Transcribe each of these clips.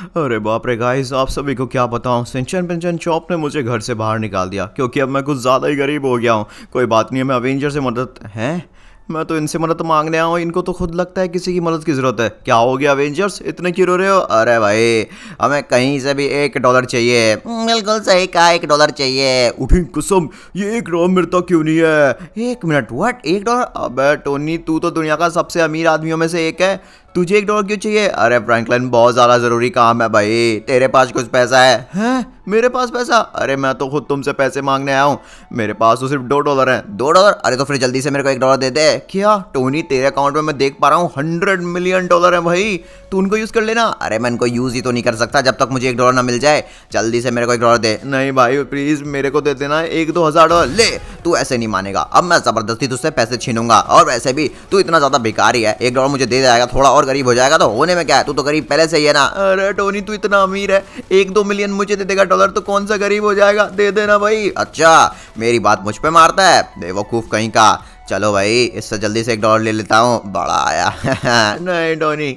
अरे बाप रे गाइस, आप सभी को क्या बताऊं, सिंचन पिंचन चॉप ने मुझे घर से बाहर निकाल दिया क्योंकि अब मैं कुछ ज़्यादा ही गरीब हो गया हूं। कोई बात नहीं है, मैं अवेंजर से मदद है। मैं तो इनसे मदद मांगने आया हूँ, इनको तो खुद लगता है किसी की मदद की ज़रूरत है। क्या हो गया अवेंजर्स, इतने क्यों रो रहे हो? अरे भाई, हमें कहीं से भी $1 चाहिए। बिल्कुल सही कहा, $1 चाहिए। उठी कसम, ये $1 मिलता क्यों नहीं है? एक मिनट, व्हाट, $1? अबे टोनी, तू तो दुनिया का सबसे अमीर आदमियों में से एक है, तुझे $1 क्यों चाहिए? अरे फ्रैंकलिन, बहुत ज़्यादा ज़रूरी काम है भाई। तेरे पास कुछ पैसा है? हैं, मेरे पास पैसा? अरे मैं तो खुद तुमसे पैसे मांगने आया हूँ, मेरे पास तो सिर्फ $2 हैं। $2? अरे तो फिर जल्दी से मेरे को $1 दे दे। क्या टोनी, तेरे अकाउंट में मैं देख पा रहा हूँ $100 मिलियन है भाई, तू उनको यूज़ कर लेना। अरे मैं इनको यूज ही तो नहीं कर सकता जब तक मुझे $1 ना मिल जाए। जल्दी से मेरे को $1 दे। नहीं भाई प्लीज़, मेरे को दे देना 1-2 हज़ार $। ले, तू ऐसे नहीं मानेगा। अब मैं जबरदस्ती तुझसे पैसे छीनूंगा। और वैसे भी तू इतना ज्यादा भिखारी है, $1 मुझे दे जाएगा, थोड़ा और गरीब हो जाएगा तो होने में क्या है, तू तो गरीब पहले से ही है ना। अरे टोनी, तू इतना अमीर है, 1-2 मिलियन मुझे दे देगा डॉलर तो कौन सा गरीब हो जाएगा? दे देना भाई। अच्छा, मेरी बात मुझ पे मारता है, बेवकूफ कहीं का। चलो भाई, इससे जल्दी से $1 ले लेता हूँ, बड़ा आया। नहीं टोनी,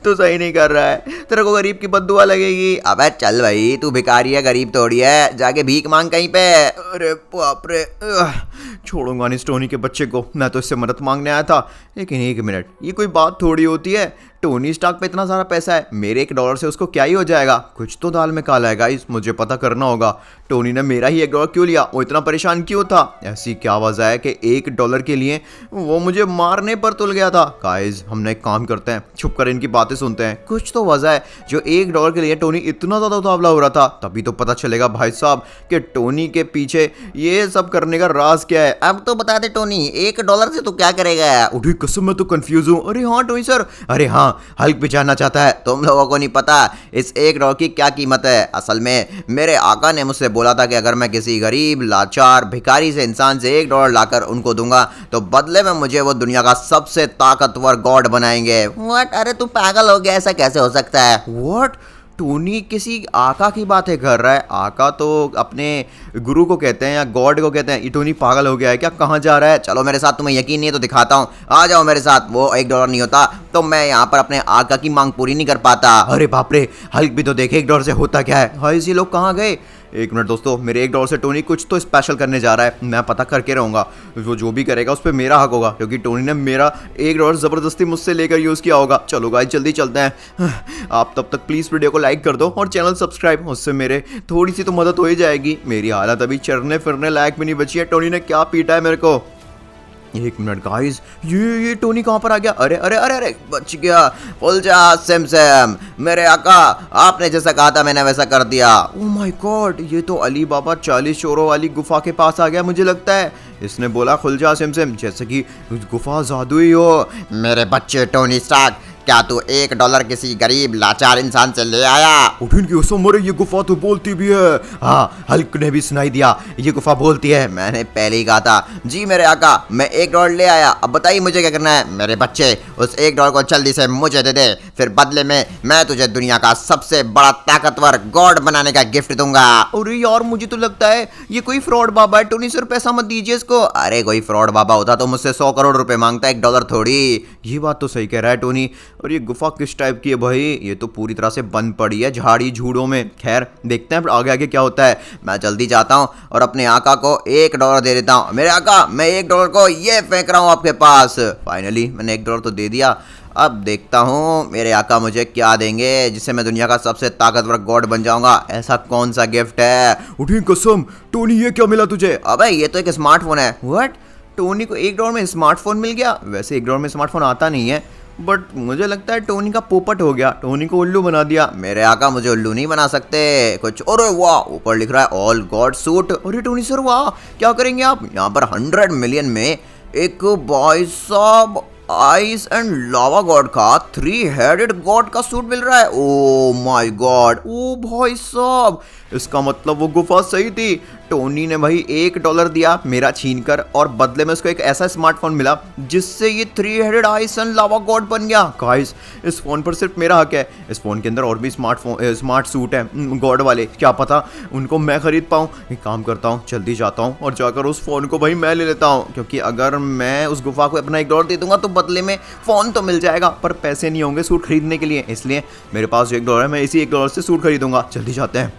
तू सही नहीं कर रहा है, तेरे को गरीब की बद्दुआ लगेगी। अबे चल भाई, तू भिखारी है, गरीब थोड़ी है, जाके भीख मांग कहीं पे। अरे बाप रे, छोड़ूंगा नहीं इस टोनी के बच्चे को, मैं तो इससे मदद मांगने आया था। लेकिन एक मिनट, ये कोई बात थोड़ी होती है, टोनी स्टार्क पे इतना सारा पैसा है, मेरे $1 से उसको क्या ही हो जाएगा? कुछ तो दाल में काला है गाइस, मुझे पता करना होगा। टोनी ने मेरा ही $1 क्यों लिया? वो इतना परेशान क्यों था? ऐसी क्या वजह है कि $1 के लिए वो मुझे मारने पर तुल गया था? गाइस, हमने एक काम करते हैं, छुप कर इनकी बातें सुनते हैं, कुछ तो वजह है जो $1 के लिए टोनी इतना ज़्यादा उतावला हो रहा था। तभी तो पता चलेगा भाई साहब कि टोनी के पीछे ये सब करने का राज क्या है। अब तो बता दे टोनी, $1 से तू क्या करेगा? उठी कसम, मैं तो कंफ्यूज हूँ। अरे हाँ टोनी सर, अरे हाँ, हल्क भी जानना चाहता है। तुम लोगों को नहीं पता इस $1 की क्या कीमत है। असल में मेरे आका ने मुझसे बोला था कि अगर मैं किसी गरीब, लाचार, भिखारी से इंसान से $1 लाकर उनको दूंगा तो बदले में मुझे वो दुनिया का सबसे ताकतवर गॉड बनाएंगे। व्हाट? अरे तू पागल हो गया, ऐसा कैसे हो सकता है? व्हाट? टोनी किसी आका की बातें कर रहा है? आका तो अपने गुरु को कहते हैं या गॉड को कहते हैं। ये टोनी पागल हो गया है क्या? कहाँ जा रहा है? चलो मेरे साथ, तुम्हें यकीन नहीं है तो दिखाता हूँ, आ जाओ मेरे साथ। वो $1 नहीं होता तो मैं यहाँ पर अपने आका की मांग पूरी नहीं कर पाता। अरे बाप रे, हल्क भी तो देखे $1 से होता क्या है। हाय, ये लोग कहाँ गए? एक मिनट दोस्तों, मेरे $1 से टोनी कुछ तो स्पेशल करने जा रहा है, मैं पता करके रहूँगा। वो जो भी करेगा उस पर मेरा हक होगा, क्योंकि टोनी ने मेरा $1 ज़बरदस्ती मुझसे लेकर यूज़ किया होगा। चलो गाइस, जल्दी चलते हैं। आप तब तक प्लीज़ वीडियो को लाइक कर दो और चैनल सब्सक्राइब, उससे मेरे थोड़ी सी तो मदद हो ही जाएगी। मेरी हालत अभी चरने फिरने लायक भी नहीं बची है, टोनी ने क्या पीटा है मेरे को। एक मिनट गाइस, ये टोनी कहाँ पर आ गया? अरे अरे अरे अरे, बच गया। उलझा सिम सिम, मेरे आका, आपने जैसा कहा था मैंने वैसा कर दिया। ओह माय गॉड, ये तो अली बाबा 40 चोरों वाली गुफा के पास आ गया मुझे लगता है। इसने बोला खुल जा सिम सिम, जैसे कि गुफा जादुई हो। मेरे बच्चे टोनी स्टार्क, क्या तू $1 किसी गरीब लाचार इंसान से ले आया? उठिन की कसम, अरे ये गुफा तो बोलती भी है। हाँ, हल्क ने भी सुनाई दिया, ये गुफा बोलती है। मैंने पहले ही कहा था। जी मेरे आका, मैं $1 ले आया, अब बताइए मुझे क्या करना है। मेरे बच्चे, उस $1 को जल्दी से मुझे दे दे, फिर बदले में मैं तुझे दुनिया का सबसे बड़ा ताकतवर गॉड बनाने का गिफ्ट दूंगा। अरे यार, मुझे तो लगता है ये कोई फ्रॉड बाबा है। टोनी सर, पैसा मत दीजिए इसको। अरे कोई फ्रॉड बाबा होता तो मुझसे 100 करोड़ रुपए मांगता, $1 थोड़ी। ये बात तो सही कह रहा है टोनी। और ये गुफा किस टाइप की है भाई? ये तो पूरी तरह से बंद पड़ी है झाड़ी झूड़ों में। खैर, देखते हैं आगे आगे क्या होता है। मैं जल्दी जाता हूँ और अपने आका को $1 दे देता हूँ। मेरे आका, मैं $1 को ये फेंक रहा हूँ आपके पास। फाइनली मैंने $1 तो दे दिया। अब देखता हूँ मेरे आका मुझे क्या देंगे जिससे मैं दुनिया का सबसे ताकतवर गॉड बन जाऊंगा। ऐसा कौन सा गिफ्ट है? उठी कसम, टोनी ये क्या मिला तुझे? अबे ये तो एक स्मार्टफोन है। व्हाट? टोनी को $1 में स्मार्टफोन मिल गया? वैसे $1 में स्मार्टफोन आता नहीं है, बट मुझे लगता है टोनी का पोपट हो गया, टोनी को उल्लू बना दिया। मेरे आका मुझे उल्लू नहीं बना सकते कुछ। अरे वाह, ऊपर लिख रहा है ऑल गॉड सूट। अरे टोनी सर वाह, क्या करेंगे आप? यहाँ पर 100 मिलियन में एक भाई साहब आइस एंड लावा गॉड का 3 हेडेड गॉड का सूट मिल रहा है। ओ माय गॉड, ओ भाई साहब, इसका मतलब वो गुफा सही थी। टोनी ने भाई $1 दिया मेरा छीन कर, और बदले में उसको एक ऐसा स्मार्टफोन मिला जिससे ये 3 हेडेड आई सन लावा गॉड बन गया। गाइस इस फोन पर सिर्फ मेरा हक है। इस फोन के अंदर और भी स्मार्ट सूट है गॉड वाले, क्या पता उनको मैं खरीद पाऊँ। एक काम करता हूँ, जल्दी जाता हूँ और जाकर उस फोन को भाई मैं ले लेता हूँ, क्योंकि अगर मैं उस गुफा को अपना $1 दे दूंगा तो बदले में फोन तो मिल जाएगा पर पैसे नहीं होंगे सूट खरीदने के लिए। इसलिए मेरे पास जो $1 है मैं इसी $1 से सूट खरीदूंगा। जल्दी जाते हैं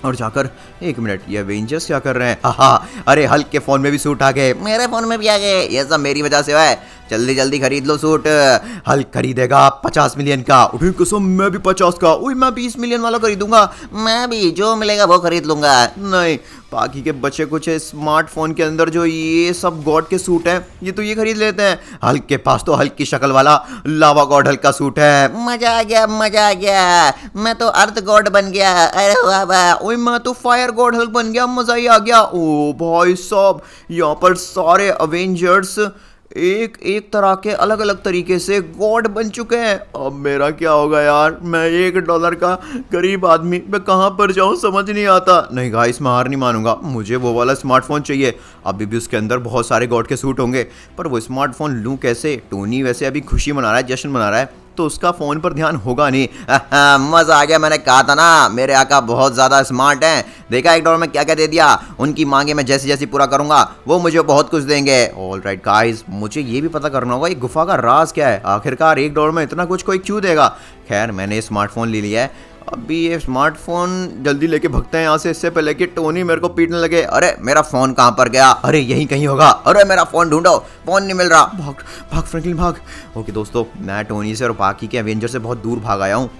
और जाकर, एक मिनट, ये एवेंजर्स क्या कर रहे हैं? आहा, अरे हल्क के फोन में भी सूट आ गए, मेरे फोन में भी आ गए, ये सब मेरी वजह से हुआ है। जल्दी जल्दी खरीद लो सूट। हल्क खरीदेगा 50 मिलियन का, उठी कसम मैं भी 50 का, ओए मैं 20 मिलियन वाला खरीदूंगा। मैं भी जो मिलेगा वो खरीद लूंगा। नहीं, बाकी के बचे कुछ स्मार्टफोन के अंदर जो ये सब गॉड के सूट हैं, ये तो ये खरीद लेते हैं। हल्क के पास तो हल्क की शक्ल वाला लावा गॉड हल्क का सूट है। मजा आ गया, मजा आ गया, मैं तो अर्थ गॉड बन गया। अरे वाह वाह। ओए मैं तो फायर गॉड हल्क बन गया, मजा ही आ गया। ओ भाई साहब, यहाँ पर सारे अवेंजर्स एक एक तरह के अलग अलग तरीके से गॉड बन चुके हैं। अब मेरा क्या होगा यार, मैं $1 का गरीब आदमी, मैं कहाँ पर जाऊँ समझ नहीं आता। नहीं गाइस, मैं हार नहीं मानूंगा, मुझे वो वाला स्मार्टफोन चाहिए। अभी भी उसके अंदर बहुत सारे गॉड के सूट होंगे, पर वो स्मार्टफोन लूँ कैसे? टोनी वैसे अभी खुशी मना रहा है, जश्न मना रहा है, तो उसका फोन पर ध्यान होगा नहीं। मजा आ गया, मैंने कहा था ना मेरे आका बहुत ज्यादा स्मार्ट हैं। देखा $1 में क्या क्या दे दिया। उनकी मांगे मैं जैसी जैसी पूरा करूंगा वो मुझे बहुत कुछ देंगे। ऑल राइट गाइस, मुझे ये भी पता करना होगा ये गुफा का राज क्या है। आखिरकार $1 में इतना कुछ कोई क्यों देगा? खैर मैंने स्मार्टफोन ले लिया है, अभी ये स्मार्टफोन जल्दी लेके भगते हैं यहाँ से, इससे पहले कि टोनी मेरे को पीटने लगे। अरे मेरा फोन कहाँ पर गया? अरे यहीं कहीं होगा। अरे मेरा फोन ढूंढो, फोन नहीं मिल रहा। भाग भाग फ्रैंकलिन भाग। ओके दोस्तों, मैं टोनी से और बाकी के एवेंजर से बहुत दूर भाग आया हूँ।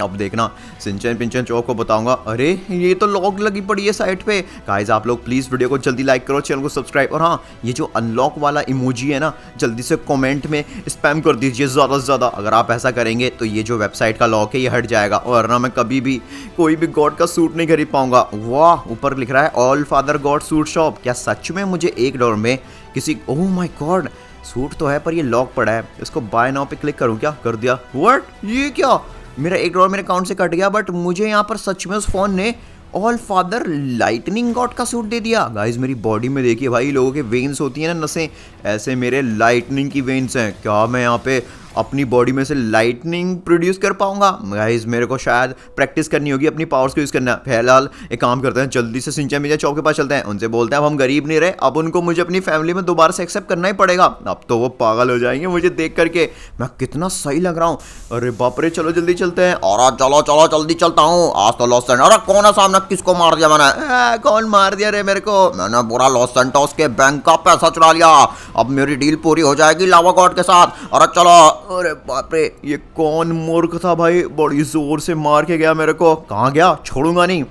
अब देखना सिंचन पिंचन चौक को बताऊंगा। अरे ये तो लॉक लगी पड़ी है साइट पे। गाइस आप लोग प्लीज़ वीडियो को जल्दी लाइक करो, चैनल को सब्सक्राइब, और हाँ ये जो अनलॉक वाला इमोजी है ना, जल्दी से कमेंट में स्पैम कर दीजिए ज़्यादा से ज़्यादा। अगर आप ऐसा करेंगे तो ये जो वेबसाइट का लॉक है ये हट जाएगा, और ना मैं कभी भी कोई भी गॉड का सूट नहीं खरीद पाऊंगा। वाह, ऊपर लिख रहा है all father God suit shop. क्या सच में मुझे $1 में किसी, ओह माय गॉड, सूट तो है पर ये लॉक पड़ा है। इसको बाय नाउ पे क्लिक करूँ क्या? कर दिया। व्हाट, ये क्या? मेरा $1 मेरे अकाउंट से कट गया, बट मुझे यहाँ पर सच में उस फोन ने ऑल फादर लाइटनिंग गॉड का सूट दे दिया। गाइस मेरी बॉडी में देखिए भाई, लोगों के वेन्स होती हैं ना, नसें, ऐसे मेरे लाइटनिंग की वेन्स हैं। क्या मैं यहाँ पे अपनी बॉडी में से लाइटनिंग प्रोड्यूस कर पाऊंगा? गाइस मेरे को शायद प्रैक्टिस करनी होगी अपनी पावर्स को यूज़ करना। फिलहाल एक काम करते हैं, जल्दी से सिंचन मिंचन चौक के पास चलते हैं, उनसे बोलते हैं अब हम गरीब नहीं रहे, अब उनको मुझे अपनी फैमिली में दोबारा से एक्सेप्ट करना ही पड़ेगा। अब तो वो पागल हो जाएंगे मुझे देख करके, मैं कितना सही लग रहा हूँ। अरे बाप रे, चलो जल्दी चलते हैं। और चलो चलो जल्दी चलता हूँ, आज तो लॉस सेंटोस। अरे कौन है सामने, किसको मार दिया मैंने? कौन मार दिया रे मेरे को? मैंने पूरा लॉस सेंटोस के बैंक का पैसा चुरा लिया। अब मेरी डील पूरी हो जाएगी लावा गॉड के साथ। अरे चलो। अरे बाप रे, ये कौन मूर्ख था भाई, बड़ी जोर से मार के गया मेरे को। कहाँ गया? छोड़ूंगा नहीं।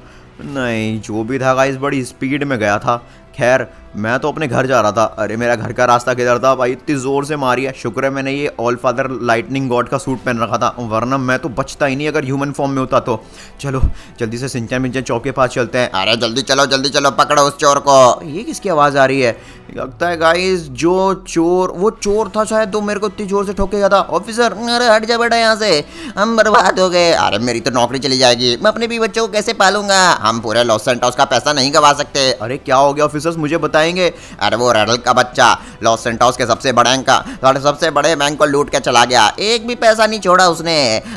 नहीं, जो भी था गाइस बड़ी स्पीड में गया था। खैर मैं तो अपने घर जा रहा था। अरे मेरा घर का रास्ता किधर था भाई, इतनी जोर से मारी है। शुक्र है मैंने ये ऑल फादर लाइटनिंग गॉड का सूट पहन रखा था, वरना मैं तो बचता ही नहीं अगर ह्यूमन फॉर्म में होता तो। चलो जल्दी से सिंचन मिंचन चौक के पास चलते हैं। अरे जल्दी चलो, पकड़ो उस चोर को। ये किसकी आवाज़ आ रही है? लगता है गाइस जो चोर, वो चोर था शायद, तो मेरे को इतनी जोर से ठोके गया था। ऑफिसर, अरे हट जा बेटा यहाँ से, हम बर्बाद हो गए। अरे मेरी तो नौकरी चली जाएगी, मैं अपने भी बच्चों को कैसे पालूंगा? हम पूरे लॉस सेंटोस का पैसा नहीं गवा सकते। अरे क्या हो गया ऑफिसर्स, मुझे बताएंगे? अरे वो रेडल का बच्चा लॉस सेंटोस के सबसे बड़े बैंक को लूट के चला गया, एक भी पैसा नहीं छोड़ा उसने।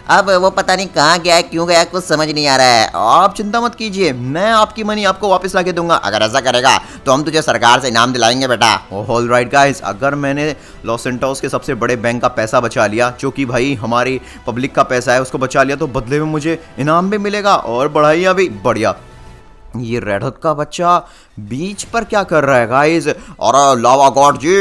अब वो पता नहीं कहाँ गया है, क्यों गया, कुछ समझ नहीं आ रहा है। आप चिंता मत कीजिए, मैं आपकी मनी आपको वापस ला के दूंगा। अगर ऐसा करेगा तो हम तुझे सरकार से इनाम दिलाएंगे बेटा। ऑल राइट गाइस, अगर मैंने लॉस सेंटोस के सबसे बड़े बैंक का पैसा बचा लिया, जो कि भाई हमारी पब्लिक का पैसा है, उसको बचा लिया, तो बदले में मुझे इनाम भी मिलेगा और बढ़ाइयाँ भी। बढ़िया। ये रेड हक का बच्चा बीच पर क्या कर रहा है गाइस? और लावा गॉड जी,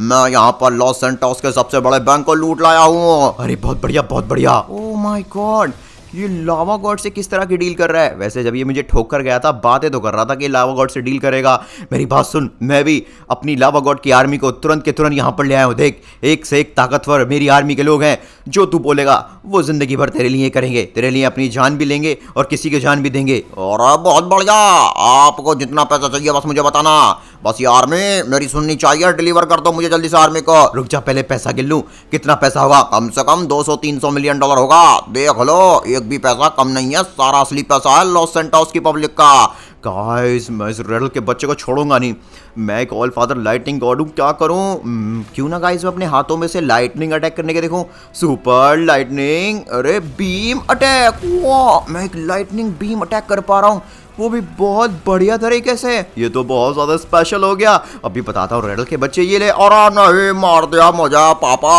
मैं यहाँ पर लॉस सेंटोस के सबसे बड़े बैंक को लूट लाया हूँ। अरे बहुत बढ़िया, बहुत बढ़िया। ओह माय गॉड, ये लावा गॉड से किस तरह की डील कर रहा है? वैसे जब ये मुझे ठोक कर गया था, बातें तो कर रहा था कि लावा गॉड से डील करेगा। मेरी बात सुन, मैं भी अपनी लावा गॉड की आर्मी को तुरंत के तुरंत यहाँ पर ले आया हूँ। देख, एक से एक ताकतवर मेरी आर्मी के लोग हैं, जो तू बोलेगा वो जिंदगी भर तेरे लिए करेंगे, तेरे लिए अपनी जान भी लेंगे और किसी की जान भी देंगे। और बहुत बढ़िया, आपको जितना पैसा चाहिए बस मुझे बताना। बस ये आर्मी मेरी सुननी चाहिए, डिलीवर कर दो मुझे जल्दी से आर्मी को। रुक जा, पहले पैसा गिन लूं। कितना पैसा होगा? कम से कम 200-300 मिलियन डॉलर होगा। देख लो, एक भी पैसा कम नहीं है, सारा असली पैसा है लॉस सेंटोस की पब्लिक का। गाइस मैं इस रेडल के बच्चे को छोड़ूंगा नहीं। मैं एक ऑल फादर लाइटनिंग गॉड हूँ, क्या करूँ? क्यों ना गाइस मैं अपने हाथों में से लाइटनिंग अटैक करने के देखूँ। सुपर लाइटनिंग, अरे बीम अटैक, वाह मैं एक लाइटनिंग बीम अटैक कर पा रहा हूँ, वो भी बहुत बढ़िया तरीके से। ये तो बहुत ज्यादा स्पेशल हो गया। अभी बताता हूँ रेडल के बच्चे, ये ले। और नहीं मार दिया मुझे पापा।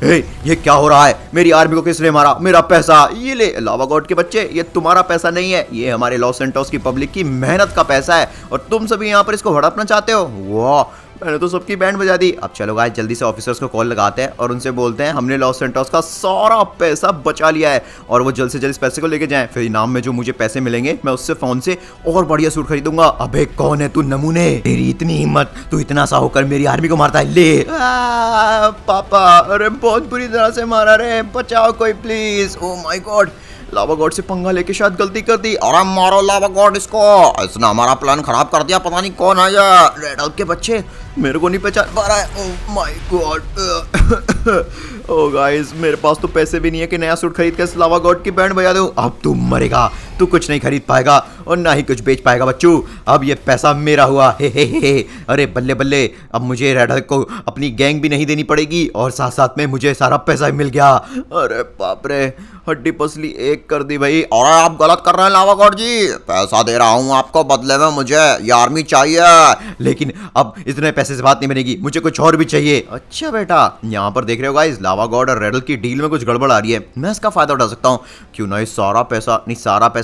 हे ये क्या हो रहा है? मेरी आर्मी को किसने मारा? मेरा पैसा ये ले। लावा गॉड के बच्चे, ये तुम्हारा पैसा नहीं है, ये हमारे लॉस सैंटोस की पब्लिक की मेहनत का पैसा है और तुम सभी यहाँ पर इसको हड़पना चाहते हो। वाह मैंने तो सबकी बैंड बजा दी। अब चलो गाइस जल्दी से ऑफिसर्स को कॉल लगाते हैं और उनसे बोलते हैं हमने लॉस सैंटोस का सारा पैसा बचा लिया है और वो जल्द से जल्द इस पैसे को लेके जाएं। फिर इनाम में जो मुझे पैसे मिलेंगे मैं उससे फोन से और बढ़िया सूट खरीदूंगा। अबे कौन है तू नमूने? तेरी इतनी हिम्मत, तू इतना सा होकर मेरी आर्मी को मारता है? ले पापा, अरे बहुत बुरी तरह से मारा रे, बचाओ कोई please. Oh my God, lava God से पंगा लेके शायद गलती कर दी। अरे मारो लावा गॉड इसको, इसने हमारा प्लान खराब कर दिया, पता नहीं कौन है ये। रेडल के बच्चे मेरे को नहीं पहचान पा रहा है। Oh my god. Oh guys मेरे पास तो पैसे भी नहीं है कि नया सूट खरीद के इस लावा गॉड की बैंड बजा दूं। अब तू मरेगा, तू कुछ नहीं खरीद पाएगा और ना ही कुछ बेच पाएगा बच्चू। अब ये पैसा मेरा हुआ। हे। अरे बल्ले बल्ले, अब मुझे रेडल को अपनी गैंग भी नहीं देनी पड़ेगी और साथ साथ में मुझे सारा पैसा मिल गया। अरे बाप रे, हड्डी पसली एक कर दी भाई। और आप गलत कर रहे हैं लावा गॉड जी, पैसा दे रहा हूँ आपको, बदले में मुझे ये आर्मी चाहिए। लेकिन अब इतने पैसे से बात नहीं बनेगी, मुझे कुछ और भी चाहिए। अच्छा बेटा, यहाँ पर देख रहे हो गाइस लावा गॉड और रेडल की डील में कुछ गड़बड़ आ रही है। मैं इसका फायदा उठा सकता हूँ। क्यों ना इस सारा पैसा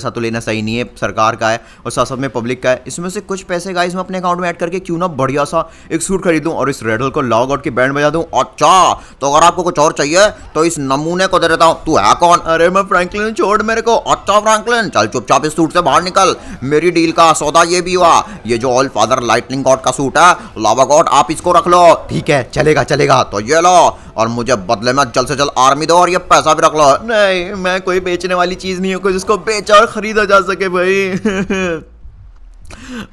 तो लेना सही नहीं है, सरकार का है और साथ साथ में पब्लिक का है। इसमें से कुछ पैसे गाइस मैं अपने अकाउंट में ऐड करके क्यों ना बढ़िया सा एक सूट खरीदूं और इस रेडल को लावा गॉड की बैंड बजा दूं। अच्छा तो अगर आपको कुछ और चाहिए तो इस नमूने को दे देता हूँ। तू है कौन? अरे मैं फ्रैंकलिन, छोड़ मेरे को। अच्छा फ्रैंकलिन, चल चुपचाप इस सूट से बाहर निकल। मेरी डील का सौदा ये भी हुआ, ये जो ऑल फादर लाइटनिंग गॉड का सूट है, लावा गॉड आप इसको रख लो। ठीक है चलेगा। तो ये लो और मुझे बदले में जल्द से जल्द आर्मी दो और ये पैसा भी रख लो। नहीं, मैं कोई बेचने वाली चीज नहीं हूँ कोई जिसको बेचा और खरीदा जा सके भाई।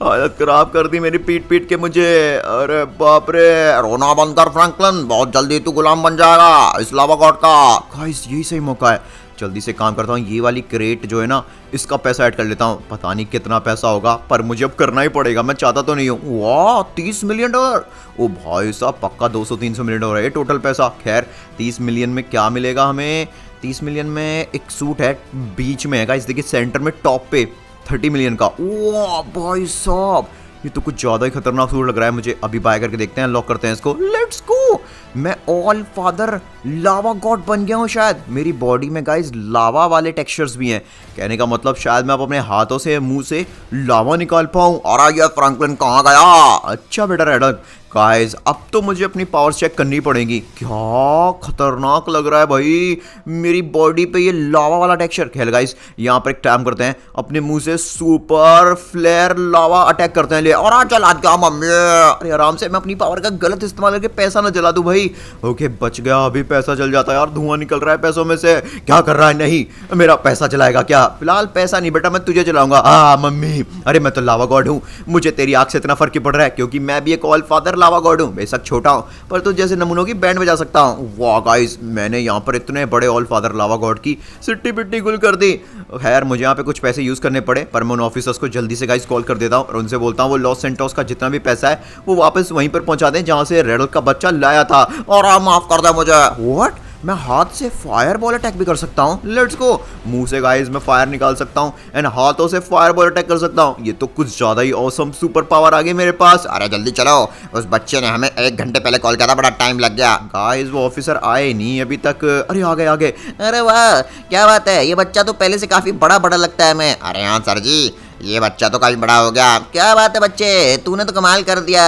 हालत खराब कर दी मेरी पीट के मुझे। अरे बाप रे, रोना बंद कर फ्रैंकलिन, बहुत जल्दी तू गुलाम बन जाएगा इस लावा गॉड का। गाइस यही सही मौका है, जल्दी से काम करता हूँ। ये वाली क्रेट जो है ना, इसका पैसा ऐड कर लेता हूँ। पता नहीं कितना पैसा होगा पर मुझे अब करना ही पड़ेगा, मैं चाहता तो नहीं हूँ। वाह $30 मिलियन। ओ भाई साहब, पक्का 200-300 मिलियन डॉलर है टोटल पैसा। खैर 30 मिलियन में क्या मिलेगा हमें? 30 मिलियन में एक सूट है, बीच में है गाइस, देखिए सेंटर में टॉप पे 30 मिलियन का। वाह भाई साहब, ये तो कुछ ज्यादा ही खतरनाक सूट लग रहा है मुझे। अभी बाय करके देखते हैं, लॉक करते हैं इसको। Let's go. मैं ऑल फादर लावा गॉड बन गया हूँ शायद। मेरी बॉडी में गाइस लावा वाले टेक्सचर्स भी हैं। कहने का मतलब शायद मैं अब अपने हाथों से, मुंह से लावा निकाल पाऊँ। और ये फ्रैंकलिन कहाँ गया? अच्छा बेटा रेडल, गाइस अब तो मुझे अपनी पावर चेक करनी पड़ेगी। क्या खतरनाक लग रहा है भाई मेरी बॉडी पे ये लावा वाला टेक्सचर। खेल गाइस, यहाँ पर एक टाइम करते हैं, अपने मुंह से सुपर फ्लेयर लावा अटैक करते हैं। ले और आ चल, आज क्या मम्मी। अरे आराम से, मैं अपनी पावर का गलत इस्तेमाल करके पैसा ना जला दूं भाई। ओके बच गया, अभी पैसा जल जाता है यार, धुआं निकल रहा है पैसों में से। क्या कर रहा है? नहीं मेरा पैसा जलाएगा क्या? फिलहाल पैसा नहीं बेटा, मैं तुझे जलाऊंगा। मम्मी, अरे मैं तो लावा गॉड हूँ, मुझे तेरी आंख से इतना फर्क ही पड़ रहा है क्योंकि मैं भी एक ऑल फादर लावा गॉड हूँ। बेशक छोटा हूँ पर तो जैसे नमूनों की बैंड बजा सकता हूँ। वाह गाइस, मैंने यहाँ पर इतने बड़े ऑल फादर लावा गॉड की सिट्टी पिट्टी गुल कर दी। खैर मुझे यहाँ पे कुछ पैसे यूज करने पड़े पर मैं उन ऑफिसर्स को जल्दी से गाइस कॉल कर देता हूँ और उनसे बोलता हूँ वो लॉस सैंटोस का जितना भी पैसा है वो वापस वहीं पर पहुंचा दें जहाँ से रेडल का बच्चा लाया था। और आप माफ कर दे मुझे। व्हाट? मैं हाथ से फायर बॉल अटैक भी कर सकता हूँ। Let's go. मुंह से गाइस मैं फायर निकाल सकता हूँ एंड हाथों से फायर बॉल अटैक कर सकता हूँ। ये तो कुछ ज्यादा ही ऑसम सुपर पावर आ गई मेरे पास। अरे जल्दी चलो, उस बच्चे ने हमें 1 घंटे पहले कॉल किया था, बड़ा टाइम लग गया। गाइस वो ऑफिसर आए नहीं अभी तक। अरे आ गए। अरे वाह क्या बात है, ये बच्चा तो पहले से काफी बड़ा लगता है हमें। अरे हाँ सर जी, ये बच्चा तो काफी बड़ा हो गया। क्या बात है बच्चे, तूने तो कमाल कर दिया।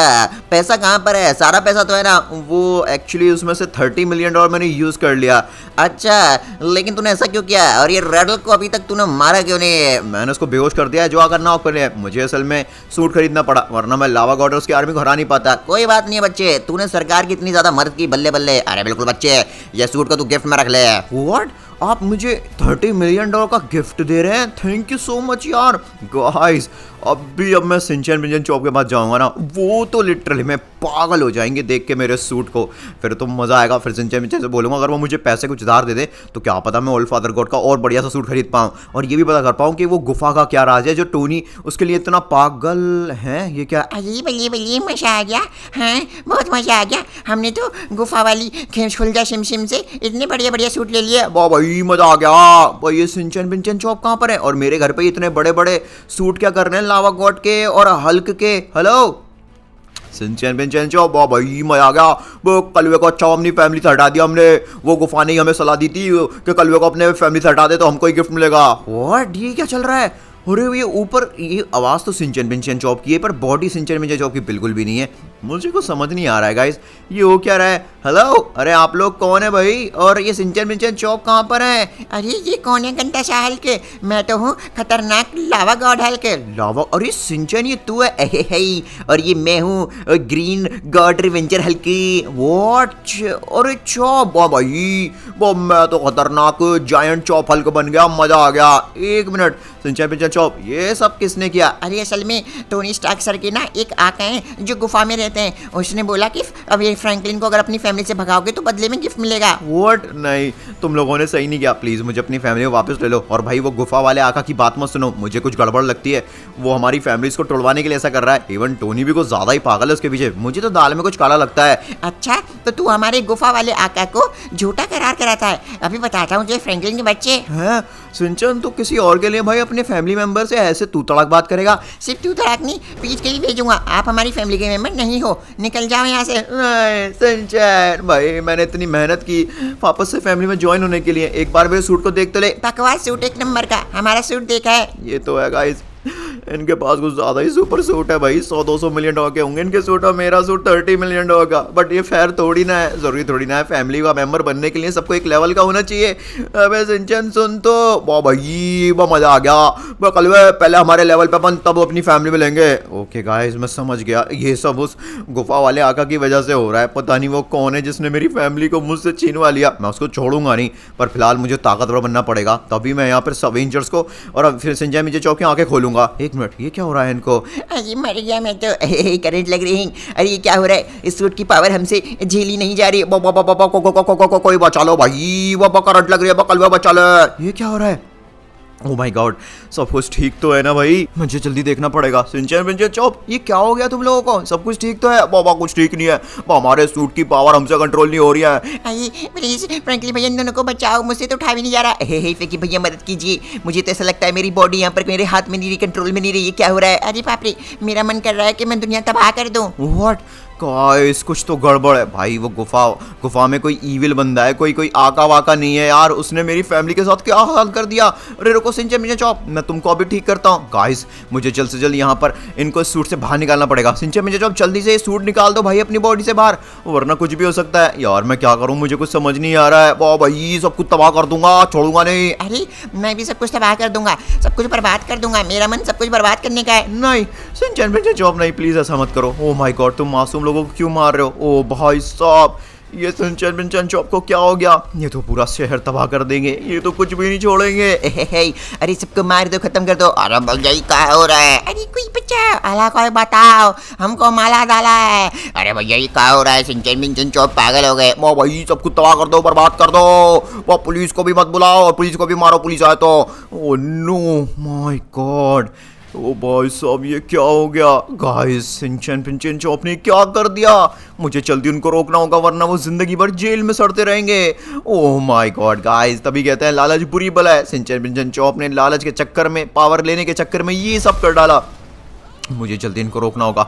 पैसा कहाँ पर है? सारा पैसा तो है ना? वो एक्चुअली उसमें से $30 मिलियन मैंने यूज कर लिया। अच्छा, लेकिन तूने ऐसा क्यों किया? और ये रेडल को अभी तक तूने मारा क्यों नहीं? मैंने उसको बेहोश कर दिया है, जो अगर ना कर लिया। मुझे असल में सूट खरीदना पड़ा वरना मैं लावा गॉड और उसकी आर्मी को हरा नहीं पाता। कोई बात नहीं है बच्चे, तूने सरकार की इतनी ज्यादा मदद की, बल्ले बल्ले। अरे बिल्कुल बच्चे, ये सूट को तू गिफ्ट में रख ले। व्हाट? आप मुझे $30 मिलियन का गिफ्ट दे रहे हैं? थैंक यू सो मच यार। गाइस अब मैं सिंचन मिंचन चौप के पास जाऊंगा ना, वो तो लिटरली मैं पागल हो जाएंगे देख के मेरे सूट को। फिर तो मज़ा आएगा। फिर सिंचन मिंचन से बोलूँगा अगर वो मुझे पैसे कुछ उधार दे दे तो क्या पता मैं ओल्ड फादर गॉड का और बढ़िया सा सूट खरीद पाऊँ, और ये भी पता कर पाऊँ कि वो गुफा का क्या राज है जो टोनी उसके लिए इतना पागल है। ये क्या? अरे बल्ले बल्ले, मज़ा आ गया। हाँ, बहुत मज़ा आ गया। हमने तो गुफा वाली खुलजा सिम से इतने बढ़िया बढ़िया सूट ले लिए। वाह भाई मजा आ गया भाई। ये सिंचन पिंचन चौप कहाँ पर है, और मेरे घर पे इतने बड़े बड़े सूट क्या कर रहे हैं लावा गॉड के और हल्क के। हेलो सिंचन पिंचन चौप, वाह भाई मजा आ गया। वो कलवे को अच्छा अपनी फैमिली से हटा दिया हमने। वो गुफा ने ही हमें सलाह दी थी कि कलवे को अपने फैमिली से हटा दे तो हमको ही गिफ्ट मिलेगा। व्हाट, ये क्या चल रहा है? अरे ये ऊपर ये आवाज़ तो सिंचन पिंचन चौप की है पर बॉडी सिंचन पिंचन चौप की बिल्कुल भी नहीं है। मुझे कुछ समझ नहीं आ रहा है गाइस, ये हो क्या रहा है? हेलो, अरे आप लोग कौन है भाई, और ये सिंचन पिंचन चौप कहाँ पर है? अरे ये कौन है गंदा सा हल्क? मैं तो हूँ खतरनाक लावा गॉड हल्क। लावा? अरे सिंचन ये तू है? हे और ये मैं हूँ ग्रीन गॉड रिवेंजर हल्की। व्हाट? अरे चौप, वाह भाई वो मैं तो खतरनाक जायंट चौप हल्क बन गया, मजा आ गया। एक मिनट, सिंचन पिंचन चौप ये सब किसने किया? अरे असल में टोनी स्टार्क सर के ना एक आका हैं जो गुफा में रहते हैं, उसने बोला कि अब ये फ्रैंकलिन को अगर अपनी फैमिली से भगाओगे तो बदले में गिफ्ट मिलेगा। व्हाट? नहीं, तुम लोगों ने सही नहीं किया। प्लीज मुझे अपनी फैमिली को वापस ले लो। और भाई वो गुफा वाले आका की बात मत सुनो, मुझे कुछ गड़बड़ लगती है। वो हमारी फैमिलीज को तोड़वाने के लिए ऐसा कर रहा है। इवन टोनी भी कुछ ज्यादा ही पागल है उसके पीछे। मुझे तो दाल में कुछ काला लगता है। अच्छा, तो तू हमारे गुफा वाले आका को झूठा करार कराता है। अभी बताता हूँ तुझे फ्रैंकलिन के बच्चे। हैं सिंचन, तो किसी और के लिए भाई अपने फैमिली मेंबर से ऐसे तू तड़क बात करेगा? सिर्फ तू तड़ाक नहीं, पीछ के भी भेजूंगा। आप हमारी फैमिली के मेंबर नहीं हो, निकल जाओ यहाँ से। नहीं सिंचन भाई, मैंने इतनी मेहनत की वापस से फैमिली में ज्वाइन होने के लिए। एक बार मेरे सूट को देख तो ले। बकवास सूट एक नंबर का, हमारा सूट देखा है। ये तो है गाइस, इनके पास कुछ ज्यादा ही सुपर सूट है भाई। 100-200 मिलियन डॉलर के होंगे इनके सूट, और मेरा सूट 30 मिलियन डॉलर का। बट ये फेयर थोड़ी ना है, जरूरी थोड़ी ना है। फैमिली का मेंबर बनने के लिए सबको एक लेवल का होना चाहिए। अबे सिंचन सुन तो, वाह भाई वाह मजा आ गया। वो कल पहले हमारे लेवल पे अपन तब अपनी फैमिली में लेंगे। ओके गाइस मैं समझ गया, ये सब उस गुफा वाले आका की वजह से हो रहा है। पता नहीं वो कौन है जिसने मेरी फैमिली को मुझसे छीनवा लिया। मैं उसको छोड़ूंगा नहीं, पर फिलहाल मुझे ताकतवर बनना पड़ेगा, तभी मैं यहाँ पर सब एवेंजर्स को और फिर सिंचन मुझे चौकी आंखें खोलूंगा। एक मिनट, ये क्या हो रहा है इनको? अरे मर गया मैं तो। करंट लग रही है। अरे ये क्या हो रहा है? इस सूट की पावर हमसे झेली नहीं जा रही। कोई बचा लो भाई, वो करंट लग रही है, कलवा बचा लो। ये क्या हो रहा है? ओ माय गॉड, सब कुछ ठीक तो है ना भाई? मुझे जल्दी देखना पड़ेगा। सिंचन पिंचन चौप, ये क्या हो गया तुम लोगों को? सब कुछ ठीक तो है? बाबा कुछ ठीक नहीं है, हमारे सूट की पावर हमसे कंट्रोल नहीं हो रही है। अरे प्लीज फ्रैंकलिन भैया इन दोनों को बचाओ, मुझसे तो उठा भी नहीं जा रहा। हे फेंकी भैया मदद कीजिए, मुझे तो ऐसा लगता है मेरी बॉडी यहाँ पर मेरे हाथ में नहीं रही, कंट्रोल में नहीं रही। ये क्या हो रहा है? अरे बाप रे, मेरा मन कर रहा है कि मैं दुनिया तबाह कर दूं। व्हाट? गाइस कुछ तो गड़बड़ है भाई। वो गुफा में कोई ईविल बंदा है, कोई आका वाका नहीं है यार। उसने मेरी फैमिली के साथ क्या हाल कर दिया। अरे रुको सिंचन मिंचन चौप, मैं तुमको अभी ठीक करता हूँ। गाइस मुझे जल्द से जल्द यहाँ पर इनको इस सूट से बाहर निकालना पड़ेगा। सिंचन मिंचन चौप जल्दी से ये सूट निकाल दो भाई अपनी बॉडी से बाहर, वरना कुछ भी हो सकता है। यार मैं क्या करूँ, मुझे कुछ समझ नहीं आ रहा है। वाह भाई सब कुछ तबाह कर दूंगा, छोड़ूंगा नहीं। अरे मैं भी सब कुछ तबाह कर दूंगा, सब कुछ बर्बाद कर दूंगा। मेरा मन सब कुछ बर्बाद करने का है। नहीं सिंचन मिंचन चौप नहीं, प्लीज ऐसा मत करो। ओ माय गॉड, तुम मासूम लोगों को क्यों मार रहे हो? ओ भाई साहब, ये सिंचन मिंचन चौप को क्या हो गया? ये तो पूरा शहर तबाह कर देंगे, ये तो कुछ भी नहीं छोड़ेंगे। अरे सबको मार दो, खत्म कर दो। अरे भैया क्या हो रहा है? अरे कोई बचाओ, अला कोई बताओ, हमको माला डाला है। अरे भैया ये क्या हो रहा है? सिंचन मिंचन चौप पागल हो गए। वो भाई सब कुछ तबाह कर दो, बर्बाद कर दो। वो पुलिस को भी मत बुलाओ, और पुलिस को भी मारो, पुलिस आए तो। ओ नो माय गॉड, ओ भाई साहब ये क्या हो गया? गाइस सिंचन पिंचन चौप ने क्या कर दिया? मुझे जल्दी उनको रोकना होगा, वरना वो जिंदगी भर जेल में सड़ते रहेंगे। ओह माय गॉड गाइस, तभी कहते हैं लालच बुरी बला है। सिंचन पिंचन चौप ने लालच के चक्कर में, पावर लेने के चक्कर में ये सब कर डाला। मुझे जल्दी इनको रोकना होगा।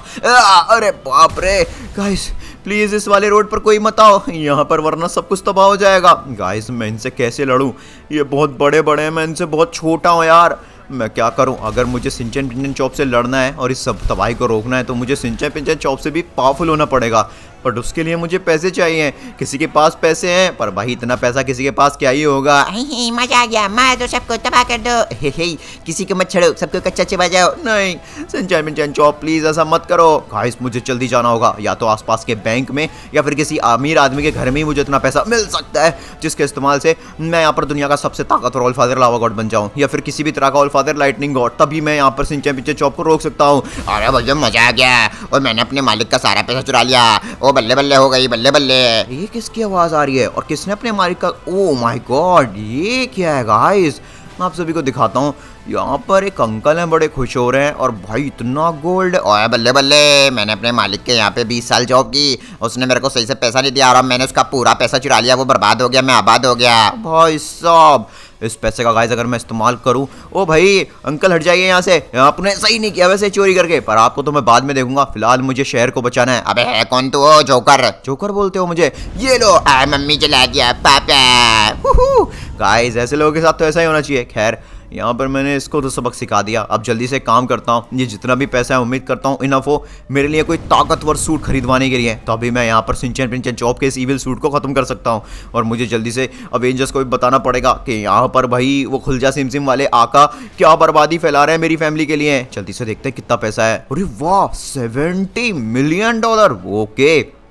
अरे बाप रे गाइस, प्लीज इस वाले रोड पर कोई मत आओ यहाँ पर, वरना सब कुछ तबाह हो जाएगा। गाइस मैं इनसे कैसे लड़ूं? ये बहुत बड़े बड़े हैं, मैं इनसे बहुत छोटा हूँ यार। मैं क्या करूं? अगर मुझे सिंचन पिंचन चौप से लड़ना है और इस सब तबाही को रोकना है तो मुझे सिंचन पिंचन चौप से भी पावरफुल होना पड़ेगा। बट उसके लिए मुझे पैसे चाहिए। किसी के पास पैसे हैं पर भाई इतना पैसा किसी के पास क्या ही होगा। मजा आ गया, मार दो सबको, तबाह कर दो। हे किसी को मत छड़ो, सबको कच्चा चबा जाओ। नहीं सिंचैन पिंचैन चॉप प्लीज ऐसा मत करो। गाइस मुझे जल्दी जाना होगा, या तो आसपास के बैंक में या फिर किसी अमीर आदमी के घर में ही मुझे इतना पैसा मिल सकता है जिसके इस्तेमाल से मैं यहाँ पर दुनिया का सबसे ताकतवर ऑल फादर लावा गॉड बन जाऊँ, या फिर किसी भी तरह का ऑल फादर लाइटनिंग गॉड। तभी मैं यहाँ पर सिंचैन पिंचैन चॉप को रोक सकता हूँ। अरे भैया मजा आ गया, और मैंने अपने मालिक का सारा पैसा चुरा लिया। ओ बल्ले बल्ले हो गई, बल्ले बल्ले। ये किसकी आवाज आ रही है और किसने अपने मालिक का, ओ माय गॉड ये क्या है गाइस। मैं आप सभी को दिखाता हूँ। यहाँ पर एक अंकल हैं, बड़े खुश हो रहे हैं और भाई इतना गोल्ड। ओए बल्ले बल्ले, मैंने अपने मालिक के यहाँ पे 20 साल जॉब की, उसने मेरे को सही से पैसा नहीं दिया और अब मैंने उसका पूरा पैसा चुरा लिया। वो बर्बाद हो गया, मैं आबाद हो गया। भाई साहब इस पैसे का गाइस अगर मैं इस्तेमाल करूं, ओ भाई अंकल हट जाइए यहाँ से, आपने सही नहीं किया वैसे चोरी करके, पर आपको तो मैं बाद में देखूंगा। फिलहाल मुझे शहर को बचाना है। अबे है कौन तू? हो जोकर? जोकर बोलते हो मुझे? ये लो मम्मी चला दिया पापा। गाइस ऐसे लोगों के साथ तो ऐसा ही होना चाहिए। खैर यहाँ पर मैंने इसको तो सबक सिखा दिया। अब जल्दी से काम करता हूँ। ये जितना भी पैसा है उम्मीद करता हूँ इनफ हो मेरे लिए कोई ताकतवर सूट खरीदवाने के लिए, तो अभी मैं यहाँ पर सिंचैन पिंचैन चॉप के इस ईविल सूट को खत्म कर सकता हूँ। और मुझे जल्दी से अवेंजर्स को भी बताना पड़ेगा कि यहाँ पर भाई वो खुलजा सिमसिम वाले आका क्या बर्बादी फैला रहे हैं मेरी फैमिली के लिए। जल्दी से देखते हैं कितना पैसा है। अरे वाह $70 मिलियन। ओके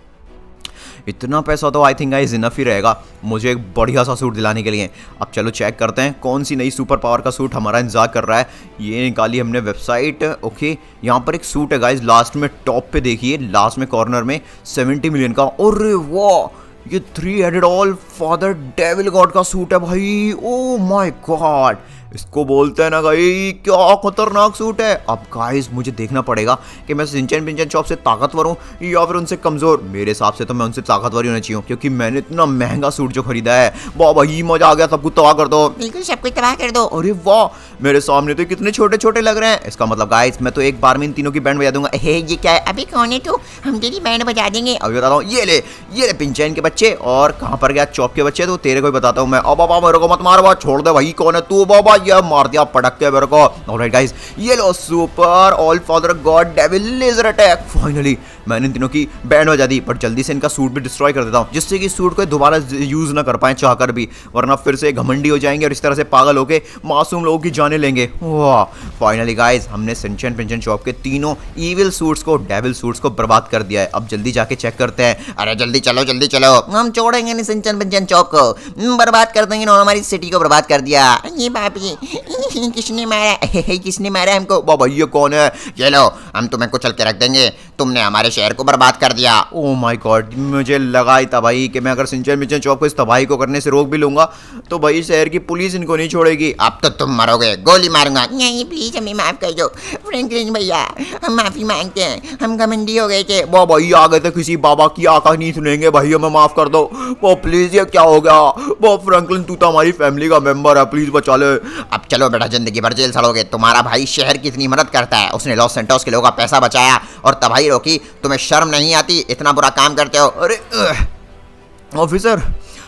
इतना पैसा तो आई थिंक गाइस इनफ ही रहेगा मुझे एक बढ़िया सा सूट दिलाने के लिए। अब चलो चेक करते हैं कौन सी नई सुपर पावर का सूट हमारा इंतजार कर रहा है। ये निकाली हमने वेबसाइट। ओके यहाँ पर एक सूट है गाइस, लास्ट में टॉप पे देखिए, लास्ट में कॉर्नर में 70 मिलियन का। अरे वाह ये 3 headed all father devil God का सूट है भाई। ओ माय गॉड इसको बोलते हैं ना भाई क्या खतरनाक सूट है। अब गाइस मुझे देखना पड़ेगा कि मैं सिंचैन पिंचैन चॉप से ताकतवर हूँ या फिर उनसे कमजोर। मेरे हिसाब से तो मैं उनसे ताकतवर ही होना चाहिए क्योंकि मैंने इतना महंगा सूट जो खरीदा है। वाह भाई मजा आ गया, सबको तबाह कर दो। बिल्कुल सबको तबाह कर दो। अरे वाह मेरे सामने तो कितने छोटे छोटे लग रहे हैं। इसका मतलब गाइस मैं तो एक बार में इन तीनों की बैंड बजा दूंगा। हे ये क्या है? अभी कौन है तू? हम तेरी बैंड बजा देंगे। अभी बताता हूँ। ये ले पिंचैन के बच्चे। और कहाँ पर गया चॉप के बच्चे? तो तेरे को ही बताता हूँ मैं। अब बाबा मेरे को मत मार, बाबा छोड़ दे भाई। कौन है तू? बाबा ये मार दिया पटक के मेरे को। ऑलराइट गाइस ये लो super all father god devil laser attack. Finally मैंने इन तीनों की बैंड बजा दी। बट जल्दी से इनका सूट भी डिस्ट्रॉय कर देता हूँ जिससे कि सूट को दोबारा यूज ना कर पाए चाहकर भी, वरना फिर से घमंडी हो जाएंगे और इस तरह से पागल होके मासूम लोगों की जाने लेंगे। वाह फाइनली गाइस हमने सिंचैन पिंचैन चॉप के तीनों इविल सूट्स को, डेविल सूट्स को बर्बाद कर दिया है। अब जल्दी जाके चेक करते हैं। अरे जल्दी चलो जल्दी चलो। हम छोड़ेंगे नहीं सिंचैन पिंचैन चॉप को, बर्बाद कर देंगे। उन्होंने हमारी सिटी को बर्बाद कर दिया। ये बाप ये किसने मारा? किसने मारा हमको? बाबा ये कौन है? ये लो हम तुम्हें कुचल के रख देंगे, तुमने हमारे शहर को बर्बाद कर दिया। ओ माय गॉड मुझे लगा ही था भाई कि मैं अगर सिंचैन पिंचैन चॉप को इस तबाही को करने से रोक भी लूंगा तो भाई शहर की पुलिस इनको नहीं छोड़ेगी। अब तो तुम मरोगे, गोली मारूंगा। नहीं प्लीज हमें माफ कर दो फ्रैंकलिन भैया, हम माफी मांगते हैं, हम घमंडी हो गए थे। बाबा ये आ गए थे, किसी बाबा की आका नहीं सुनेंगे भाई, हमें माफ कर दो। वो प्लीज ये क्या हो गया? वो फ्रैंकलिन तू तो हमारी फैमिली का मेंबर है, प्लीज बचा ले। अब चलो बेटा जिंदगी भर जेल सड़ोगे। तुम्हारा भाई शहर की इतनी मदद करता है, उसने लॉस सेंटोस के लोगों का पैसा बचाया और तबाही रोकी, तुम्हें शर्म नहीं आती? इतना बुरा काम करते हो। अरे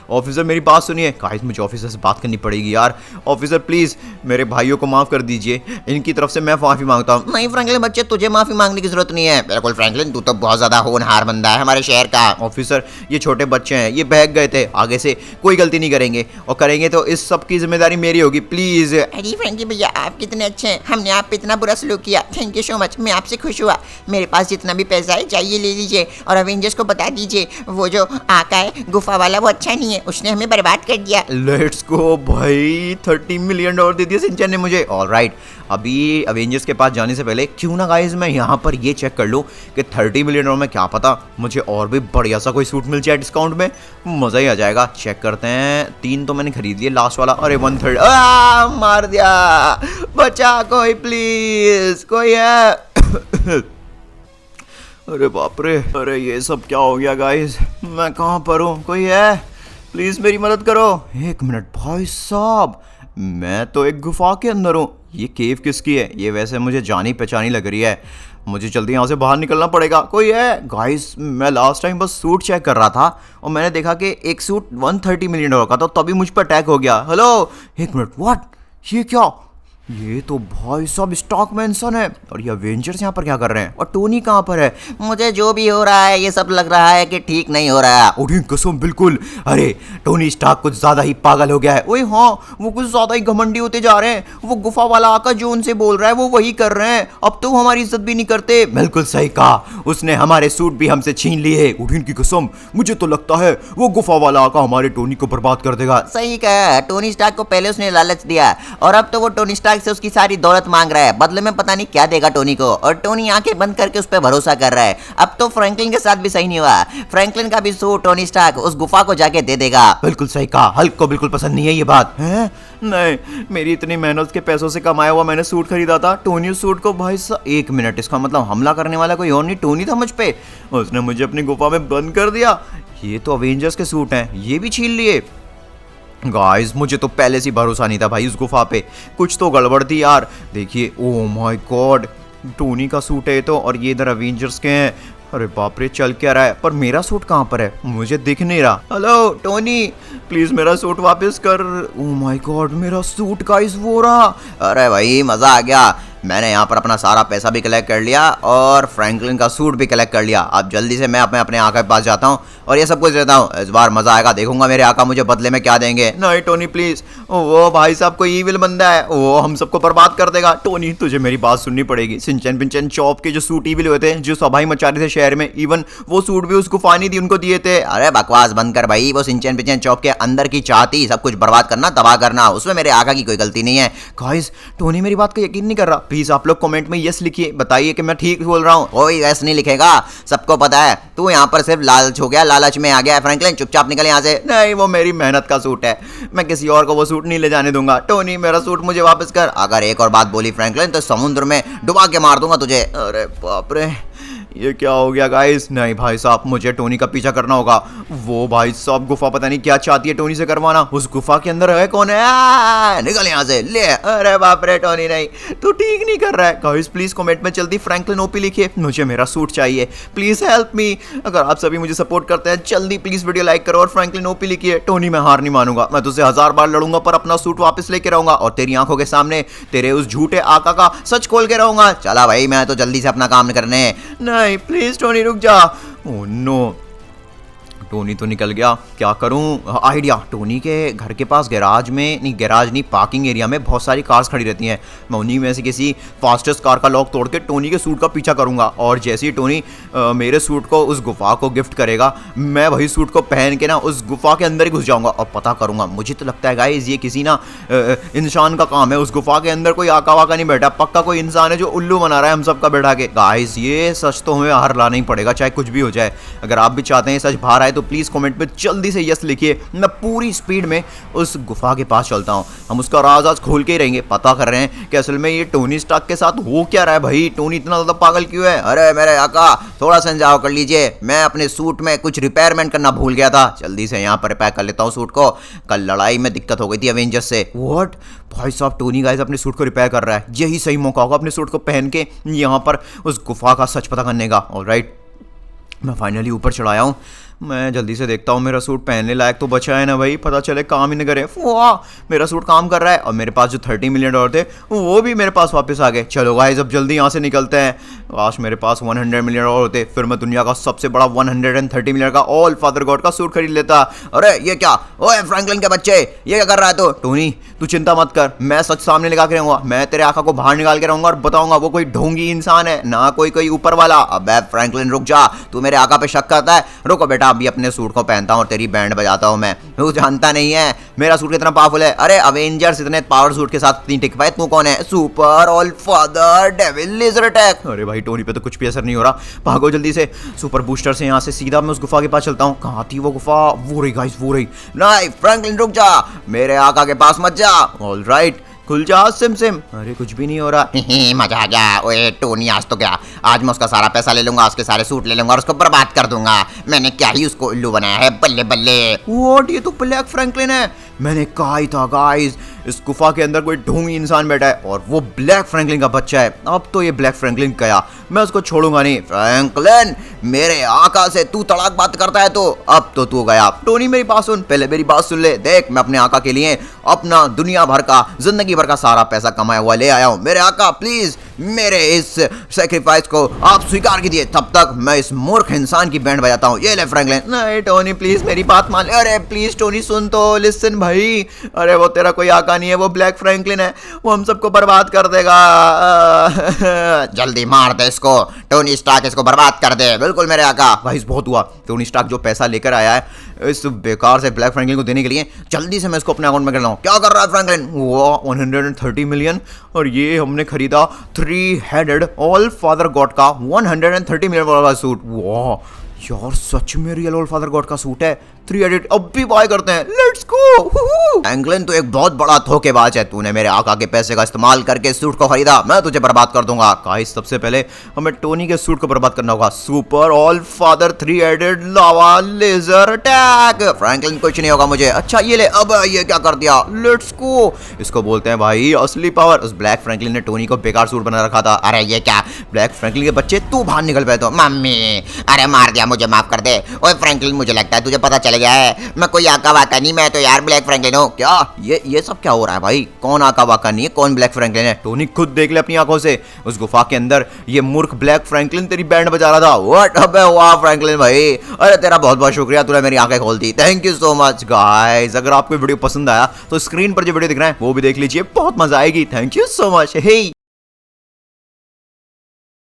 ऑफिसर मेरी बात सुनिए। गाइस मुझे ऑफिसर से बात करनी पड़ेगी यार। ऑफिसर प्लीज मेरे भाइयों को माफ कर दीजिए, इनकी तरफ से मैं माफी मांगता हूँ। नहीं फ्रैंकलिन बच्चे तुझे माफी मांगने की जरूरत नहीं है। बिल्कुल फ्रैंकलिन तू तो बहुत ज्यादा होनहार बंदा है हमारे शहर का। ऑफिसर ये छोटे बच्चे हैं, ये बहक गए थे, आगे से कोई गलती नहीं करेंगे और करेंगे तो इस सब की जिम्मेदारी मेरी होगी प्लीज। अरे फ्रैंकलिन भैया आप कितने अच्छे हैं, हमने आप पे इतना बुरा सलूक किया, थैंक यू सो मच। मैं आपसे खुश हुआ। मेरे पास जितना भी पैसा है चाहिए ले लीजिए और अवेंजर्स को बता दीजिए वो जो आका है गुफा वाला वो अच्छा नहीं है, उसने हमें बर्बाद कर दिया। लेट्स गो भाई $30 मिलियन दे दिया सिंचैन ने मुझे। ऑलराइट अभी अवेंजर्स के पास जाने से पहले क्यों ना गाइस मैं यहाँ पर ये चेक कर लूँ कि $30 मिलियन में क्या पता मुझे और भी बढ़िया सा कोई सूट मिल जाए डिस्काउंट में, मज़ा ही आ जाएगा। चेक करते हैं। 3 तो मैंने खरीद लिए, लास्ट वाला अरे 1/3 मार दिया। बचा कोई प्लीज, कोई है? अरे बाप रे, अरे ये सब क्या हो गया गाइस? मैं कहाँ पर हूँ? कोई है? प्लीज मेरी मदद करो। 1 मिनट भाई साहब, मैं तो एक गुफा के अंदर हूँ। ये केव किसकी है? ये वैसे मुझे जानी पहचानी लग रही है, मुझे जल्दी यहाँ से बाहर निकलना पड़ेगा। कोई है? गाइस मैं लास्ट टाइम बस सूट चेक कर रहा था और मैंने देखा कि एक सूट $130 मिलियन का था, तभी मुझ पर अटैक हो गया। Hello 1 minute, what? ये क्या? ये तो भाई साहब स्टॉक मैंसन है, और ये अवेंजर्स यहाँ पर क्या कर रहे हैं, और टोनी कहाँ पर है? मुझे जो भी हो रहा है ये सब लग रहा है कि ठीक नहीं हो रहा है। उठी कसम बिल्कुल। अरे टोनी स्टार्क कुछ ज्यादा ही पागल हो गया है। ओए हाँ, वो कुछ ज्यादा ही घमंडी होते जा रहे हैं। वो गुफा वाला आका जो उनसे बोल रहा है वो वही कर रहे हैं। अब तो हमारी इज्जत भी नहीं करते। बिल्कुल सही कहा, उसने हमारे सूट भी हमसे छीन लिए। उठीन की कसम, मुझे तो लगता है वो गुफा वाला आका हमारे टोनी को बर्बाद कर देगा। सही कहा, टोनी स्टार्क को पहले उसने लालच दिया और अब तो वो टोनी स्टार्क से उसकी सारी दौलत मांग रहा है। बदले में पता नहीं क्या देगा टोनी को, और टोनी आंखें बंद करके उस पर भरोसा कर रहा है। अब तो फ्रैंकलिन के साथ भी सही नहीं हुआ। फ्रैंकलिन का भी सूट टोनी स्टार्क उस गुफा को जाके दे देगा। बिल्कुल सही कहा, हल्क को बिल्कुल पसंद नहीं है ये बात है। नहीं, मेरी इतनी मेहनत के पैसों से कमाया हुआ मैंने सूट खरीदा था, टोनी उस सूट को भाई साहब, एक मिनट, इसका मतलब हमला करने वाला कोई और नहीं टोनी था मुझ पे। उसने मुझे अपनी गुफा में बंद कर दिया। ये तो अवेंजर्स के सूट हैं, ये भी छीन लिए। गाइस मुझे तो पहले से ही भरोसा नहीं था भाई उस गुफा पे, कुछ तो गड़बड़ थी यार। देखिए, ओ माय गॉड, टोनी का सूट है ये तो, और ये इधर अवेंजर्स के हैं। अरे बाप रे, चल क्या रहा है? पर मेरा सूट कहाँ पर है? मुझे दिख नहीं रहा। हेलो टोनी, प्लीज मेरा सूट वापस कर। ओ माय गॉड, मेरा सूट गाइस वो रहा। अरे भाई मजा आ गया, मैंने यहाँ पर अपना सारा पैसा भी कलेक्ट कर लिया और फ्रैंकलिन का सूट भी कलेक्ट कर लिया। अब जल्दी से मैं अपने आका के पास जाता हूँ और ये सब कुछ देता हूँ। इस बार मजा आएगा, देखूंगा मेरे आका मुझे बदले में क्या देंगे। नहीं टोनी प्लीज, वो भाई साहब कोई ईविल बंदा है, वो हम सबको बर्बाद कर देगा। टोनी तुझे मेरी बात सुननी पड़ेगी। सिंचन पिंचन चॉप के जो सूट ईविल हुए थे, जो सभाई मचा रहे थे शहर में, इवन वो सूट भी उसको फानी थी, उनको दिए थे। अरे बकवास बंद कर भाई, वो सिंचन पिंचन चौक के अंदर की चाहती सब कुछ बर्बाद करना, तबाह करना, उसमें मेरे आका की कोई गलती नहीं है। गाइस टोनी मेरी बात का यकीन नहीं कर रहा। प्लीज आप लोग कमेंट में यस लिखिए, बताइए कि मैं ठीक बोल रहा हूँ। कोई यस नहीं लिखेगा, सबको पता है तू यहाँ पर सिर्फ लालच हो गया, लालच में आ गया है। फ्रैंकलिन चुपचाप निकल यहाँ से। नहीं, वो मेरी मेहनत का सूट है, मैं किसी और को वो सूट नहीं ले जाने दूंगा। टोनी मेरा सूट मुझे वापस कर। अगर एक और बात बोली फ्रैंकलिन तो समुद्र में डुबा के मार दूंगा तुझे। अरे बाप रे, ये क्या हो गया गाइस? नहीं भाई साहब, मुझे टोनी का पीछा करना होगा। वो भाई साहब गुफा पता नहीं क्या चाहती है टोनी से करवाना। उस गुफा के अंदर है कौन है? निकल यहाँ से ले। अरे बाप रे टोनी, नहीं तू ठीक नहीं कर रहा है। गाइस प्लीज कमेंट में जल्दी फ्रैंकलिन ओपी लिखिए, मुझे मेरा सूट चाहिए। Please help me. अगर आप सभी मुझे सपोर्ट करते हैं, जल्दी प्लीज वीडियो लाइक करो और फ्रैंकलिन ओपी लिखिए। टोनी मैं हार नहीं मानूंगा, मैं तुझसे 1000 बार लड़ूंगा पर अपना सूट वापस लेके रहूंगा और तेरी आंखों के सामने तेरे उस झूठे आका का सच खोल के रहूंगा। चला भाई, मैं तो जल्दी से अपना काम करने। नहीं प्लीज टोनी रुक जा। ओह नो, टोनी तो निकल गया, क्या करूं? आइडिया, टोनी के घर के पास गैराज में, नहीं गैराज नहीं, पार्किंग एरिया में बहुत सारी कार्स खड़ी रहती हैं। मैं उन्हीं में से किसी फास्टेस्ट कार का लॉक तोड़ के टोनी के सूट का पीछा करूंगा, और जैसे ही टोनी मेरे सूट को उस गुफा को गिफ्ट करेगा, मैं वही सूट को पहन के ना उस गुफा के अंदर ही घुस जाऊंगा और पता करूंगा। मुझे तो लगता है गाइस ये किसी ना इंसान का काम है। उस गुफा के अंदर कोई आका वाका नहीं बैठा, पक्का कोई इंसान है जो उल्लू बना रहा है हम सबका बैठा के। गाइस ये सच तो हमें बाहर लाना ही पड़ेगा, चाहे कुछ भी हो जाए। अगर आप भी चाहते हैं सच बाहर आए तो प्लीज कमेंट में जल्दी से यस लिखिए। मैं पूरी स्पीड में उस गुफा के पास चलता हूं, हम उसका राज आज खोल के ही रहेंगे। पता कर रहे हैं कि असल में ये टोनी स्टार्क के साथ हो क्या रहा है। भाई टोनी इतना ज्यादा पागल क्यों है? अरे मेरे आका, थोड़ा सा इंतजार कर लीजिए, मैं अपने सूट में कुछ रिपेयरमेंट करना भूल गया था। जल्दी से यहाँ पर रिपेयर कर लेता हूँ सूट को। कल लड़ाई में दिक्कत हो गई थी अवेंजर्स से। व्हाट? भाई साहब टोनी गाइस अपने सूट को रिपेयर कर रहा है। यही सही मौका होगा अपने सूट को पहन के यहाँ पर उस गुफा का सच पता करने का। ऑलराइट, मैं फाइनली ऊपर चढ़ाया हूँ। मैं जल्दी से देखता हूँ मेरा सूट पहनने लायक तो बचा है ना भाई, पता चले काम ही न करे। वाह, मेरा सूट काम कर रहा है और मेरे पास जो 30 मिलियन डॉलर थे वो भी मेरे पास वापस आ गए। चलो गाइस अब जल्दी यहाँ से निकलते हैं। काश मेरे पास 100 मिलियन डॉलर होते, फिर मैं दुनिया का सबसे बड़ा 130 मिलियन का ऑल फादर गॉड का सूट खरीद लेता। अरे ये क्या? ओए फ्रैंकलिन के बच्चे, ये क्या कर रहा है तू? टोनी तू चिंता मत कर, मैं सच सामने लगा के रहूंगा। मैं तेरे आका को बाहर निकाल के रहूंगा और बताऊंगा वो कोई ढोंगी इंसान है ना, कोई ऊपर वाला। अबे फ्रैंकलिन रुक जा, तू मेरे आका पे शक करता है? रुको बेटा, अभी अपने सूट को पहनता हूँ और तेरी बैंड बजाता हूँ मैं। तू जानता नहीं है मेरा सूट कितना पावरफुल है। अरे अवेंजर्स इतने पावर सूट के साथ नहीं टिक पाए, तू कौन है? Super all father devil laser attack. अरे भाई टोनी पे तो कुछ भी असर नहीं हो रहा। भागो जल्दी से सुपर बूस्टर से यहाँ से सीधा मैं उस गुफा के पास चलता हूँ। कहाँ थी वो गुफा? वो रही गाइस, वो रही। नहीं फ्रैंकलिन रुक जा, मेरे आका के पास मत जा। ऑलराइट, खुल जा सिम। अरे कुछ भी नहीं हो रहा। मजा आ गया। ओए टोनी आज तो क्या, आज मैं उसका सारा पैसा ले लूंगा, उसके सारे सूट ले लूंगा और उसको बर्बाद कर दूंगा। मैंने क्या ही उसको उल्लू बनाया है, बल्ले बल्ले। व्हाट? ये तो ब्लैक फ्रैंकलिन है। मैंने कहा ही था गाइस, इस गुफा के अंदर कोई ढोंगी इंसान बैठा है और वो ब्लैक फ्रैंकलिन का बच्चा है। अब तो ये ब्लैक फ्रैंकलिन गया, मैं उसको छोड़ूंगा नहीं। फ्रैंकलिन, मेरे आका से तू तड़ाक बात करता है तो अब तो तू गया। टोनी मेरी बात सुन, पहले मेरी बात सुन ले। देख, मैं अपने आका के लिए अपना दुनिया भर का, जिंदगी भर का सारा पैसा कमाया हुआ ले आया हूँ। मेरे आका प्लीज मेरे इस सेक्रीफाइस को आप स्वीकार कीजिए, तब तक मैं इस मूर्ख इंसान की बैंड बजाता हूँ। ये ले फ्रैंकलिन। नहीं टोनी प्लीज मेरी बात मान ले। अरे प्लीज टोनी सुन तो, लिसन भाई। अरे वो तेरा कोई आका नहीं है, वो ब्लैक फ्रैंकलिन है, वो हम सबको बर्बाद कर देगा। जल्दी मार दे इसको, टोनी स्टार्क इसको बर्बाद कर दे। बिल्कुल मेरे आका। भाई बहुत हुआ, टोनी स्टार्क जो पैसा लेकर आया है इस बेकार से ब्लैक फ्रैंकलिन को देने के लिए, जल्दी से मैं इसको अपने अकाउंट में कर लाऊं। क्या कर रहा है फ्रैंकलिन? वो 130 मिलियन, और ये हमने खरीदा 3 हेडेड ऑल फादर गॉड का 130 मिलियन वाला सूट। वाह यार, सच में रियल ऑल फादर गॉड का सूट है, 3 हेडेड। अब भी बाय करते हैं, लेट्स गो। फ्रैंकलिन, तू एक बहुत बड़ा धोखेबाज है। तूने मेरे आका के पैसे का इस्तेमाल करके सूट को खरीदा, मैं तुझे बर्बाद कर दूंगा। गाइस सबसे पहले हमें टोनी के सूट को बर्बाद करना होगा। सुपर ऑल फादर 3 हेडेड लावा लेजर अटैक। फ्रैंकलिन, कुछ नहीं होगा मुझे। अच्छा ये ले, अब ये क्या कर दिया? Let's go. इसको बोलते हैं भाई असली पावर। उस ब्लैक फ्रैंकलिन ने टोनी को बेकार सूट बना रखा था। अरे ये क्या? ब्लैक फ्रैंकलिन के बच्चे, तू बाहर निकल पाए तो। मम्मी, अरे मार दिया, मुझे माफ कर दे। ओए फ्रैंकलिन, मुझे लगता है तुझे पता चल गया है, मैं कोई आका वाका नहीं, मैं तो यार ब्लैक फ्रैंकलिन हूँ। क्या ये सब क्या हो रहा है भाई? कौन आका वाका नहीं है, कौन ब्लैक फ्रैंकलिन है? टोनी खुद देख ले अपनी आंखों से, उस गुफा के अंदर ये मूर्ख ब्लैक फ्रैंकलिन तेरी बैंड बजा रहा था। व्हाट? अबे वाह फ्रैंकलिन भाई, अरे तेरा बहुत बहुत शुक्रिया, तूने मेरी आंखें खोल दी। Thank you so much. Guys अगर आपको वीडियो पसंद आया तो स्क्रीन पर जो वीडियो दिख रहा है वो भी देख लीजिए, बहुत मजा आएगी। Thank you so much. Hey